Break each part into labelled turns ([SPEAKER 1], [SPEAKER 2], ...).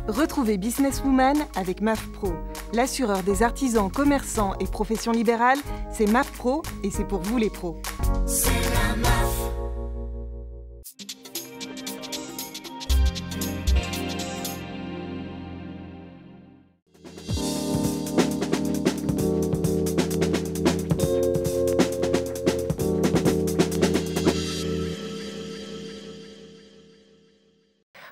[SPEAKER 1] Retrouvez Businesswoman avec MAF Pro. L'assureur des artisans, commerçants et professions libérales, c'est MAF Pro et c'est pour vous les pros.
[SPEAKER 2] C'est la MAF.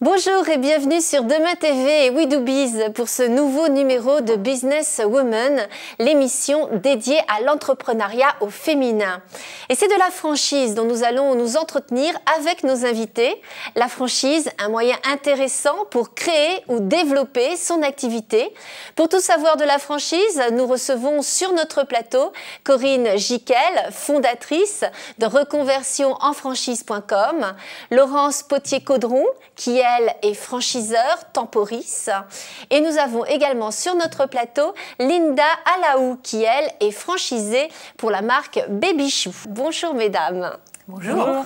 [SPEAKER 3] Bonjour et bienvenue sur Demain TV et We Do Biz pour ce nouveau numéro de Business Woman, l'émission dédiée à l'entrepreneuriat au féminin. Et c'est de la franchise dont nous allons nous entretenir avec nos invités. La franchise, un moyen intéressant pour créer ou développer son activité. Pour tout savoir de la franchise, nous recevons sur notre plateau Corinne Jiquel, fondatrice de reconversionenfranchise.com, Laurence Potier-Caudron, qui elle est franchiseur Temporis. Et nous avons également sur notre plateau Linda Alaou, qui elle est franchisée pour la marque Babychou. Bonjour mesdames.
[SPEAKER 4] Bonjour.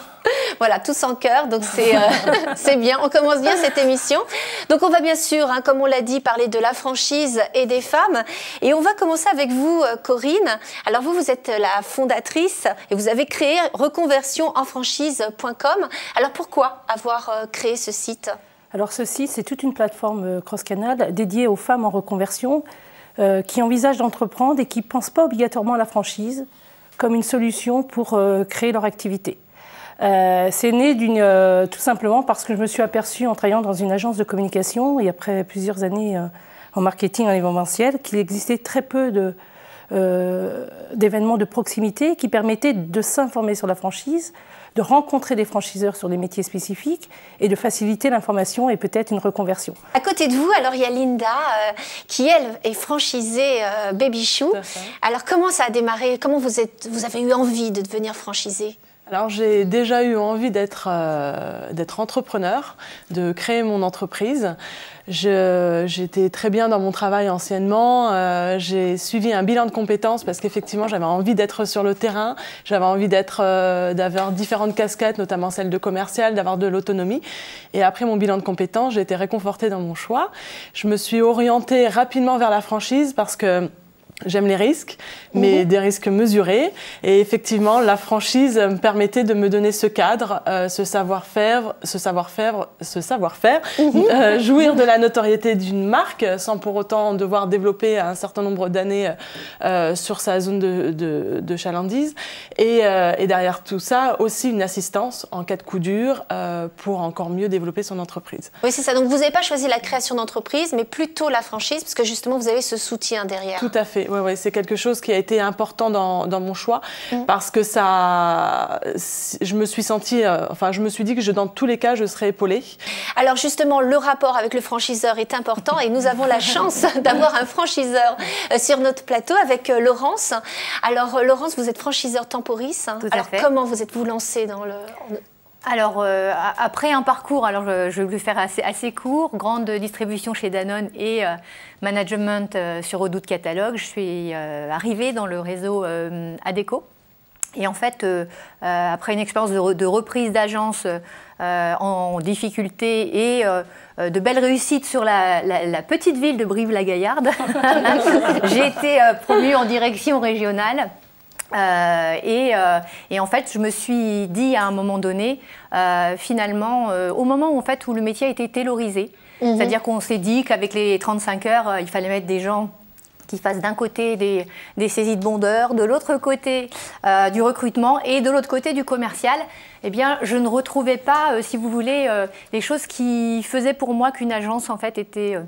[SPEAKER 3] Voilà, tous en cœur, donc c'est bien. On commence bien cette émission. Donc on va bien sûr, comme on l'a dit, parler de la franchise et des femmes. Et on va commencer avec vous, Corinne. Alors vous êtes la fondatrice et vous avez créé reconversionenfranchise.com. Alors pourquoi avoir créé ce site ?
[SPEAKER 4] Alors ce site, c'est toute une plateforme cross-canal dédiée aux femmes en reconversion qui envisagent d'entreprendre et qui ne pensent pas obligatoirement à la franchise comme une solution pour créer leur activité. C'est né tout simplement parce que je me suis aperçue en travaillant dans une agence de communication et après plusieurs années en marketing en événementiel qu'il existait très peu d'événements de proximité qui permettaient de s'informer sur la franchise, de rencontrer des franchiseurs sur des métiers spécifiques et de faciliter l'information et peut-être une reconversion.
[SPEAKER 3] À côté de vous, alors il y a Linda qui elle est franchisée Babychou. Alors comment ça a démarré? Comment vous avez eu envie de devenir franchisée?
[SPEAKER 5] Alors j'ai déjà eu envie d'être entrepreneur, de créer mon entreprise. J'étais très bien dans mon travail anciennement. J'ai suivi un bilan de compétences parce qu'effectivement j'avais envie d'être sur le terrain, j'avais envie d'avoir différentes casquettes, notamment celle de commercial, d'avoir de l'autonomie. Et après mon bilan de compétences, j'ai été réconfortée dans mon choix. Je me suis orientée rapidement vers la franchise parce que j'aime les risques, mais des risques mesurés. Et effectivement, la franchise me permettait de me donner ce cadre, ce savoir-faire, jouir de la notoriété d'une marque sans pour autant devoir développer un certain nombre d'années sur sa zone de chalandise. Et derrière tout ça, aussi une assistance en cas de coup dur pour encore mieux développer son entreprise.
[SPEAKER 3] Oui, c'est ça. Donc, vous n'avez pas choisi la création d'entreprise, mais plutôt la franchise, parce que justement, vous avez ce soutien derrière.
[SPEAKER 5] Tout à fait. Ouais, c'est quelque chose qui a été important dans mon choix parce que je me suis dit que dans tous les cas, je serais épaulée.
[SPEAKER 3] Alors justement, le rapport avec le franchiseur est important et nous avons la chance d'avoir un franchiseur sur notre plateau avec Laurence. Alors Laurence, vous êtes franchiseur Temporis.
[SPEAKER 6] Tout à fait.
[SPEAKER 3] Comment vous êtes-vous lancée dans le...
[SPEAKER 6] Alors, après un parcours, je vais le faire assez court, grande distribution chez Danone et management sur Redoute Catalogue, je suis arrivée dans le réseau Adecco. Et en fait, après une expérience de reprise d'agence en difficulté et de belles réussites sur la petite ville de Brive-la-Gaillarde, j'ai été promue en direction régionale. Et en fait, je me suis dit à un moment donné, finalement, au moment où le métier a été taylorisé, c'est-à-dire qu'on s'est dit qu'avec les 35 heures, il fallait mettre des gens qui fassent d'un côté des saisies de bondeurs, de l'autre côté du recrutement et de l'autre côté du commercial, eh bien, je ne retrouvais pas, si vous voulez, les choses qui faisaient pour moi qu'une agence, en fait, était...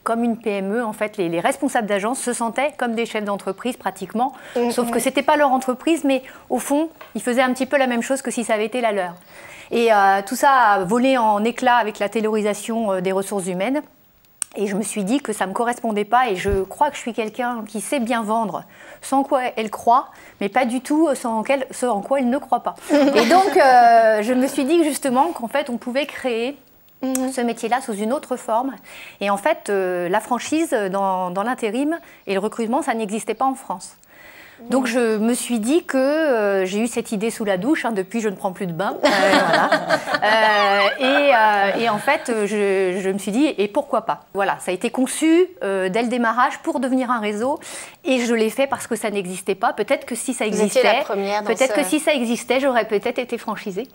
[SPEAKER 6] comme une PME, en fait, les responsables d'agence se sentaient comme des chefs d'entreprise pratiquement, sauf que ce n'était pas leur entreprise, mais au fond, ils faisaient un petit peu la même chose que si ça avait été la leur. Et tout ça a volé en éclats avec la taylorisation des ressources humaines. Et je me suis dit que ça ne me correspondait pas et je crois que je suis quelqu'un qui sait bien vendre, sans quoi elle croit, mais pas du tout ce en quoi elle ne croit pas. Et donc, je me suis dit justement qu'en fait, on pouvait créer ce métier-là sous une autre forme. Et en fait, la franchise dans l'intérim et le recrutement, ça n'existait pas en France. Donc je me suis dit que j'ai eu cette idée sous la douche, depuis je ne prends plus de bain. Et en fait, je me suis dit, et pourquoi pas? Voilà, ça a été conçu dès le démarrage pour devenir un réseau, et je l'ai fait parce que ça n'existait pas. Peut-être que si ça existait, si ça existait, j'aurais peut-être été franchisée.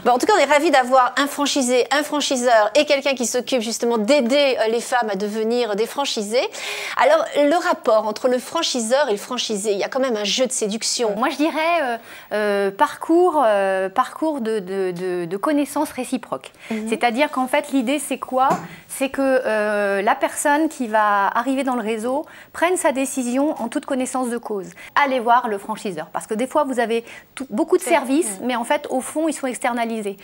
[SPEAKER 3] Bon, en tout cas, on est ravis d'avoir un franchisé, un franchiseur et quelqu'un qui s'occupe justement d'aider les femmes à devenir des franchisés. Alors, le rapport entre le franchiseur et le franchisé, il y a quand même un jeu de séduction.
[SPEAKER 6] Moi, je dirais parcours de connaissances réciproques. C'est-à-dire qu'en fait, l'idée, c'est quoi? C'est que la personne qui va arriver dans le réseau prenne sa décision en toute connaissance de cause. Allez voir le franchiseur, parce que des fois, vous avez beaucoup de services, mais en fait, au fond, ils sont externalisés.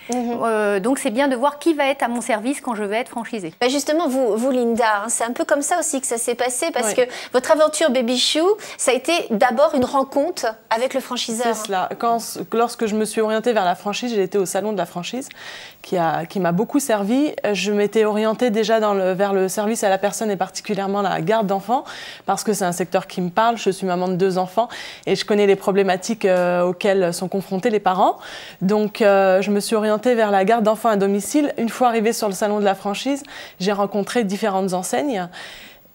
[SPEAKER 6] Donc, c'est bien de voir qui va être à mon service quand je vais être franchisée.
[SPEAKER 3] Ben justement, vous Linda, c'est un peu comme ça aussi que ça s'est passé, parce que votre aventure Baby Chou, ça a été d'abord une rencontre avec le franchiseur.
[SPEAKER 5] C'est cela. Lorsque je me suis orientée vers la franchise, j'ai été au salon de la franchise qui m'a beaucoup servi. Je m'étais orientée déjà vers le service à la personne et particulièrement la garde d'enfants parce que c'est un secteur qui me parle. Je suis maman de 2 enfants et je connais les problématiques auxquelles sont confrontés les parents. Donc je me suis orientée vers la garde d'enfants à domicile. Une fois arrivée sur le salon de la franchise, j'ai rencontré différentes enseignes.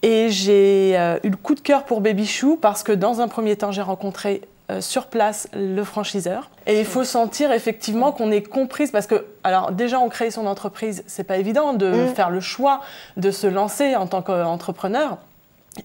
[SPEAKER 5] Et j'ai eu le coup de cœur pour Baby Chou parce que dans un premier temps, j'ai rencontré sur place le franchiseur. Et il faut sentir effectivement qu'on est comprise parce que, alors déjà, on crée son entreprise, c'est pas évident de faire le choix de se lancer en tant qu'entrepreneur.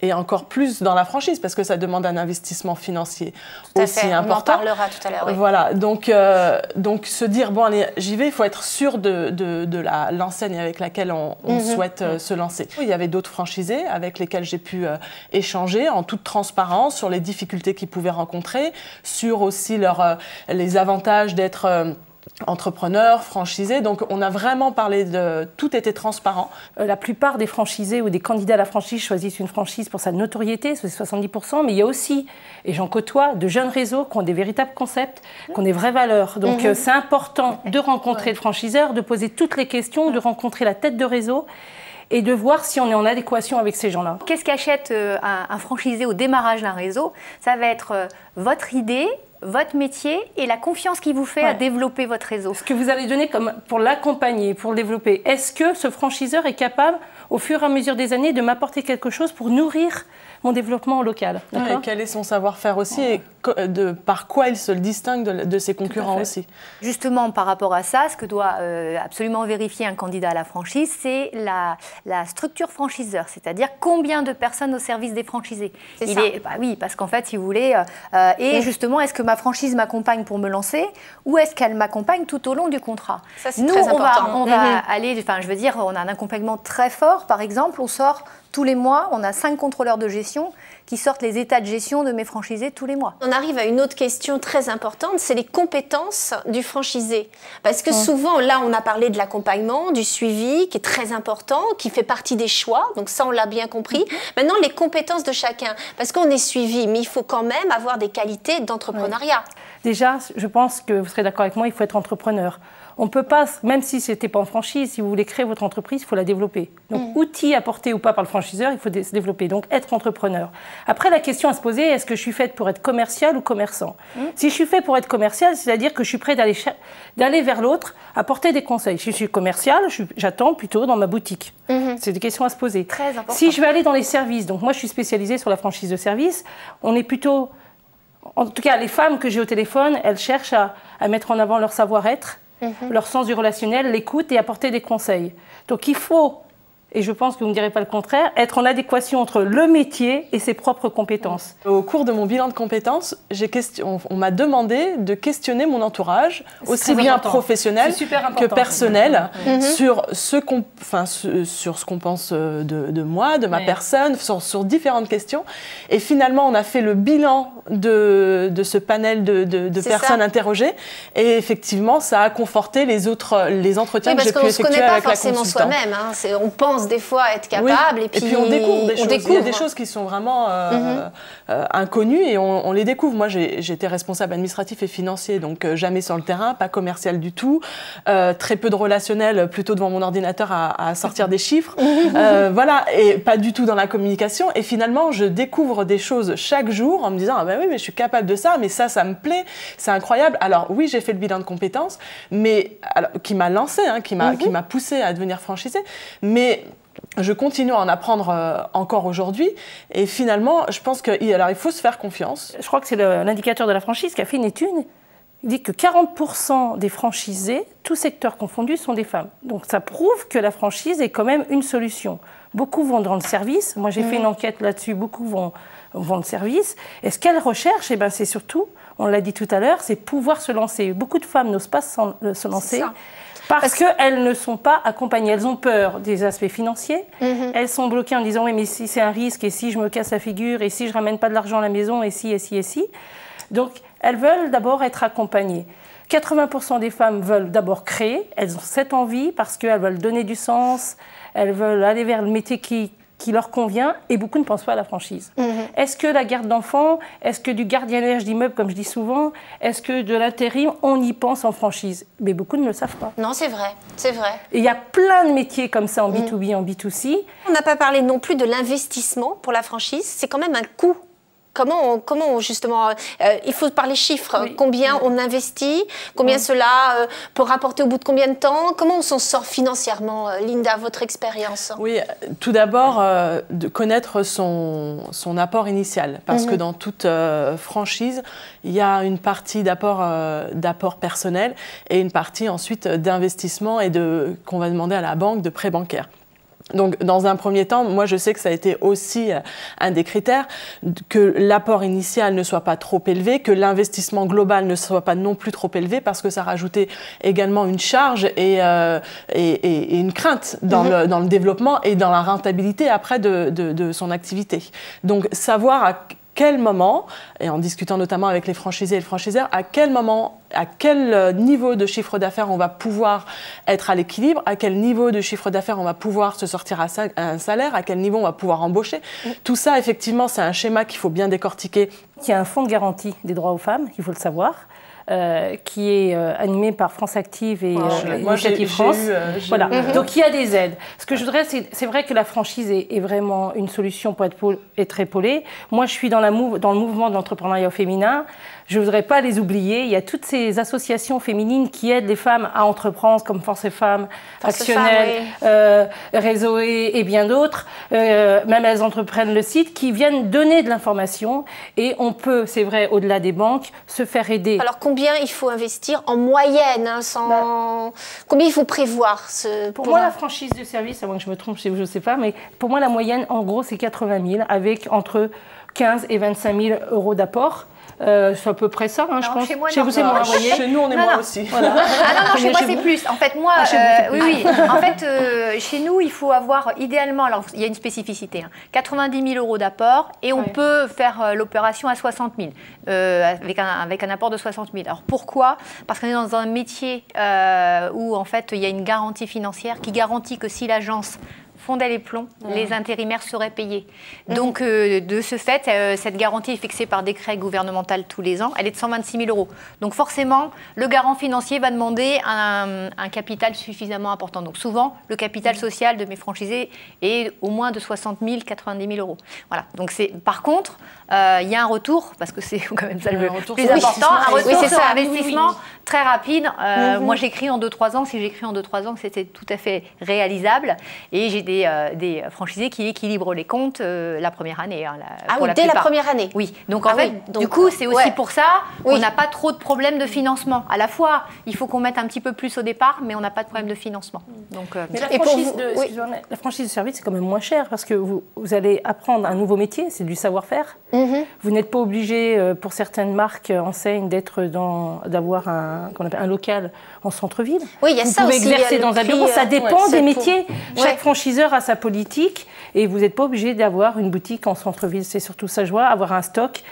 [SPEAKER 5] Et encore plus dans la franchise, parce que ça demande un investissement financier aussi important. On en parlera tout à l'heure. Oui. Voilà, donc se dire, bon allez, j'y vais, il faut être sûr de l'enseigne avec laquelle on souhaite se lancer. Il y avait d'autres franchisés avec lesquels j'ai pu échanger en toute transparence sur les difficultés qu'ils pouvaient rencontrer, sur aussi les avantages d'être entrepreneurs, franchisés, donc on a vraiment parlé de... Tout était transparent.
[SPEAKER 4] La plupart des franchisés ou des candidats à la franchise choisissent une franchise pour sa notoriété, c'est 70%, mais il y a aussi, et j'en côtoie, de jeunes réseaux qui ont des véritables concepts, qui ont des vraies valeurs. Donc c'est important de rencontrer le franchiseur, de poser toutes les questions, de rencontrer la tête de réseau et de voir si on est en adéquation avec ces gens-là.
[SPEAKER 6] Qu'est-ce qu'achète un franchisé au démarrage d'un réseau? Ça va être votre idée, votre métier et la confiance qu'il vous fait à développer votre réseau.
[SPEAKER 4] Ce que vous allez donner comme pour l'accompagner, pour le développer, est-ce que ce franchiseur est capable, au fur et à mesure des années, de m'apporter quelque chose pour nourrir mon développement local?
[SPEAKER 5] Et quel est son savoir-faire aussi et par quoi il se distingue de ses concurrents aussi?
[SPEAKER 6] Justement, par rapport à ça, ce que doit absolument vérifier un candidat à la franchise, c'est la structure franchiseur, c'est-à-dire combien de personnes au service des franchisés. Oui, parce qu'en fait, si vous voulez, justement, est-ce que ma franchise m'accompagne pour me lancer ou est-ce qu'elle m'accompagne tout au long du contrat?
[SPEAKER 3] Ça, c'est très important.
[SPEAKER 6] On va aller, je veux dire, on a un accompagnement très fort. Par exemple, on sort tous les mois, on a 5 contrôleurs de gestion qui sortent les états de gestion de mes franchisés tous les mois.
[SPEAKER 3] On arrive à une autre question très importante, c'est les compétences du franchisé. Parce que souvent, là, on a parlé de l'accompagnement, du suivi, qui est très important, qui fait partie des choix. Donc ça, on l'a bien compris. Maintenant, les compétences de chacun. Parce qu'on est suivi, mais il faut quand même avoir des qualités d'entrepreneuriat.
[SPEAKER 4] Déjà, je pense que vous serez d'accord avec moi, il faut être entrepreneur. On ne peut pas, même si ce n'était pas en franchise, si vous voulez créer votre entreprise, il faut la développer. Donc, outils apportés ou pas par le franchiseur, il faut se développer. Donc, être entrepreneur. Après, la question à se poser, est-ce que je suis faite pour être commercial ou commerçant? Si je suis faite pour être commercial, c'est-à-dire que je suis prête d'aller vers l'autre, apporter des conseils. Si je suis commercial, j'attends plutôt dans ma boutique. C'est des questions à se poser.
[SPEAKER 6] Très important.
[SPEAKER 4] Si je vais aller dans les services, donc moi, je suis spécialisée sur la franchise de service, on est plutôt... En tout cas, les femmes que j'ai au téléphone, elles cherchent à mettre en avant leur savoir-être, leur sens du relationnel, l'écoute et apporter des conseils. Donc il faut, et je pense que vous ne me direz pas le contraire, être en adéquation entre le métier et ses propres compétences.
[SPEAKER 5] Au cours de mon bilan de compétences, on m'a demandé de questionner mon entourage, aussi bien professionnel que personnel, sur ce qu'on pense de moi, de ma personne, sur différentes questions. Et finalement, on a fait le bilan de ce panel de personnes interrogées. Et effectivement, ça a conforté les entretiens que j'ai pu effectuer avec la consultante.
[SPEAKER 3] Parce qu'on ne se connaît pas forcément soi-même. On pense des fois être capable, et puis
[SPEAKER 5] on découvre des choses. Il y a des choses qui sont vraiment inconnues et on les découvre. Moi, j'étais responsable administratif et financier, donc jamais sur le terrain, pas commercial du tout, très peu de relationnel, plutôt devant mon ordinateur à sortir des chiffres, voilà, et pas du tout dans la communication. Et finalement, je découvre des choses chaque jour en me disant, ah ben oui, mais je suis capable de ça, mais ça me plaît, c'est incroyable. Alors oui, j'ai fait le bilan de compétences, mais qui m'a lancé, qui m'a poussé à devenir franchisée, mais je continue à en apprendre encore aujourd'hui. Et finalement, je pense qu'il faut se faire confiance.
[SPEAKER 4] Je crois que c'est l'indicateur de la franchise qui a fait une étude. Il dit que 40% des franchisés, tous secteurs confondus, sont des femmes. Donc ça prouve que la franchise est quand même une solution. Beaucoup vont dans le service. Moi, j'ai fait une enquête là-dessus. Beaucoup vont dans le service. Et ce qu'elles recherchent, c'est surtout, on l'a dit tout à l'heure, c'est pouvoir se lancer. Beaucoup de femmes n'osent pas se lancer. Parce qu'elles ne sont pas accompagnées. Elles ont peur des aspects financiers. Elles sont bloquées en disant, oui, mais si c'est un risque, et si je me casse la figure, et si je ne ramène pas de l'argent à la maison, et si. Donc, elles veulent d'abord être accompagnées. 80% des femmes veulent d'abord créer. Elles ont cette envie parce qu'elles veulent donner du sens. Elles veulent aller vers le métier qui leur convient. Et beaucoup ne pensent pas à la franchise. Est-ce que la garde d'enfants, est-ce que du gardiennage d'immeubles, comme je dis souvent, est-ce que de l'intérim, on y pense en franchise? Mais beaucoup ne le savent pas.
[SPEAKER 3] Non, c'est vrai, c'est vrai.
[SPEAKER 4] Et il y a plein de métiers comme ça en B2B, en B2C.
[SPEAKER 3] On n'a pas parlé non plus de l'investissement pour la franchise. C'est quand même un coût. Comment justement, il faut parler chiffres, combien on investit, combien cela peut rapporter au bout de combien de temps, comment on s'en sort financièrement, Linda, votre expérience?
[SPEAKER 5] Oui, tout d'abord, de connaître son apport initial, parce que dans toute franchise, il y a une partie d'apport personnel et une partie ensuite d'investissement et qu'on va demander à la banque de prêt bancaire. Donc, dans un premier temps, moi, je sais que ça a été aussi un des critères, que l'apport initial ne soit pas trop élevé, que l'investissement global ne soit pas non plus trop élevé, parce que ça rajoutait également une charge et une crainte dans le développement et dans la rentabilité après de son activité. Donc, savoir à quel moment, et en discutant notamment avec les franchisés et les franchiseurs, à quel moment, à quel niveau de chiffre d'affaires on va pouvoir être à l'équilibre, à quel niveau de chiffre d'affaires on va pouvoir se sortir à un salaire, à quel niveau on va pouvoir embaucher. Tout ça, effectivement, c'est un schéma qu'il faut bien décortiquer.
[SPEAKER 4] Il y a un fonds de garantie des droits aux femmes, il faut le savoir. Qui est animé par France Active et Initiative France. Voilà. Donc il y a des aides. Ce que je voudrais, c'est vrai que la franchise est vraiment une solution pour être épaulée. Moi, je suis dans le mouvement de l'entrepreneuriat au féminin. Je ne voudrais pas les oublier. Il y a toutes ces associations féminines qui aident les femmes à entreprendre, comme Force Femmes, Actionnel, Réseau et bien d'autres. Même elles entreprennent le site, qui viennent donner de l'information. Et on peut, c'est vrai, au-delà des banques, se faire aider.
[SPEAKER 3] Alors combien il faut investir en moyenne, combien il faut prévoir
[SPEAKER 4] Pour moi, la franchise de service, à moins que je me trompe, je ne sais pas, mais pour moi, la moyenne, en gros, c'est 80 000, avec entre 15 et 25 000 euros d'apport. C'est à peu près ça, je pense.
[SPEAKER 6] Chez moi,
[SPEAKER 4] chez vous, c'est moins, vous voyez.
[SPEAKER 5] Chez nous, on est moins aussi.
[SPEAKER 6] Voilà. Ah non, chez moi, c'est plus. En fait, moi, oui. En fait, chez nous, il faut avoir, idéalement, alors il y a une spécificité, 90 000 euros d'apport, et on peut faire l'opération à 60 000, avec un apport de 60 000. Alors pourquoi? Parce qu'on est dans un métier où, en fait, il y a une garantie financière qui garantit que si l'agence fondait les plombs, les intérimaires seraient payés. Donc, de ce fait, cette garantie est fixée par décret gouvernemental tous les ans. Elle est de 126 000 euros. Donc, forcément, le garant financier va demander un capital suffisamment important. Donc, souvent, le capital social de mes franchisés est au moins de 60 000, 90 000 euros. Voilà. Donc, par contre, il y a un retour, parce que c'est quand même ça le plus important, un retour sur investissement très rapide. Moi, j'écris en 2-3 ans. Si j'écris en 2-3 ans, c'était tout à fait réalisable. Et j'ai des franchisés qui équilibrent les comptes la première année.
[SPEAKER 3] Dès la première année? Oui.
[SPEAKER 6] Donc, en fait, du coup, c'est aussi pour ça qu'on n'a pas trop de problèmes de financement. À la fois, il faut qu'on mette un petit peu plus au départ, mais on n'a pas de problème de financement. Donc,
[SPEAKER 4] mais la franchise de service, c'est quand même moins cher, parce que vous allez apprendre un nouveau métier, c'est du savoir-faire. Vous n'êtes pas obligé, pour certaines marques, enseignes, d'avoir un local en centre-ville.
[SPEAKER 3] Oui, il y a ça aussi.
[SPEAKER 4] Vous pouvez exercer dans un bureau, ça dépend des métiers. Chaque franchiseur a sa politique, et vous n'êtes pas obligé d'avoir une boutique en centre-ville. C'est surtout ça, je vois, avoir un stock.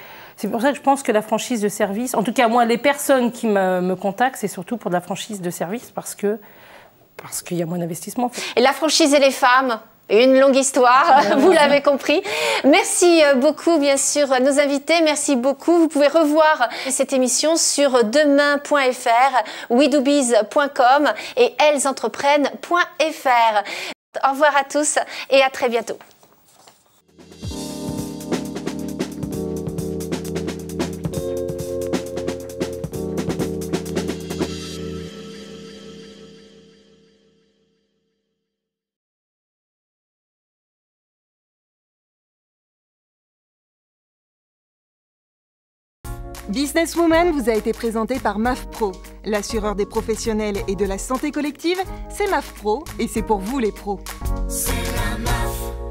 [SPEAKER 4] C'est pour ça que je pense que la franchise de service, en tout cas moi, les personnes qui me contactent, c'est surtout pour de la franchise de service parce qu'il y a moins d'investissement.
[SPEAKER 3] Et la franchise et les femmes, une longue histoire, vous l'avez compris. Merci beaucoup, bien sûr, à nos invités. Merci beaucoup. Vous pouvez revoir cette émission sur demain.fr, wedoobiz.com et ellesentreprenent.fr. Au revoir à tous et à très bientôt.
[SPEAKER 1] Businesswoman vous a été présenté par MAFPRO. L'assureur des professionnels et de la santé collective, c'est MAFPRO et c'est pour vous les pros.
[SPEAKER 2] C'est la MAF.